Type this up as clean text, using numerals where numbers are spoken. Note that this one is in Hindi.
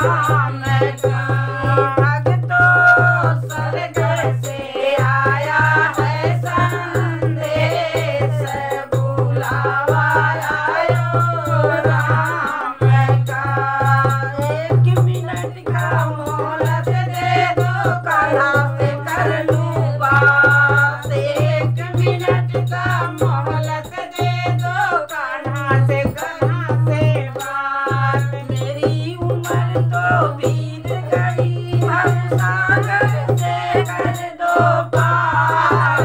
राम का। अब तो स्वर्ग से आया है संदेश, बुलावा आयो राम का। 1 मिनट का मोहलत दे दो, कान्हा से कर लूं बात। 1 मिनट का मोहलत दे दो, कान्हा से बात। मेरी उम्र तो बीत गई, भवसागर से कर दो पार।